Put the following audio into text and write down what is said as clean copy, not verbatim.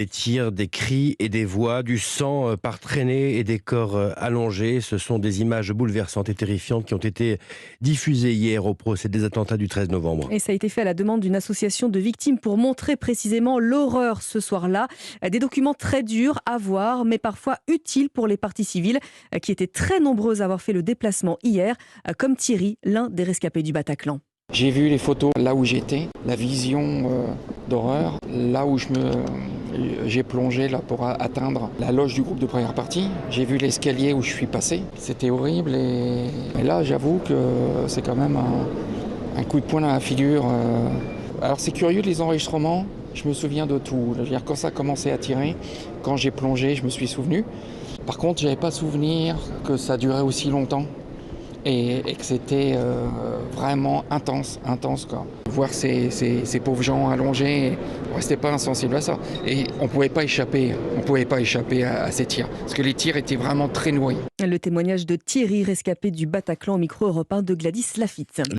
Des tirs, des cris et des voix, du sang par traînées et des corps allongés. Ce sont des images bouleversantes et terrifiantes qui ont été diffusées hier au procès des attentats du 13 novembre. Et ça a été fait à la demande d'une association de victimes pour montrer précisément l'horreur ce soir-là. Des documents très durs à voir, mais parfois utiles pour les parties civiles qui étaient très nombreuses à avoir fait le déplacement hier, comme Thierry, l'un des rescapés du Bataclan. J'ai vu les photos là où j'étais, la vision d'horreur, là où j'ai plongé là, pour atteindre la loge du groupe de première partie. J'ai vu l'escalier où je suis passé. C'était horrible et là j'avoue que c'est quand même un coup de poing dans la figure. Alors c'est curieux les enregistrements, je me souviens de tout. Je veux dire, quand ça a commencé à tirer, quand j'ai plongé, je me suis souvenu. Par contre, j'avais pas souvenir que ça durait aussi longtemps. Et que c'était vraiment intense quoi. Voir ces pauvres gens allongés, on restait pas insensible à ça. Et on pouvait pas échapper à ces tirs, parce que les tirs étaient vraiment très nourris. Le témoignage de Thierry, rescapé du Bataclan, au micro Europe 1 de Gladys Lafitte.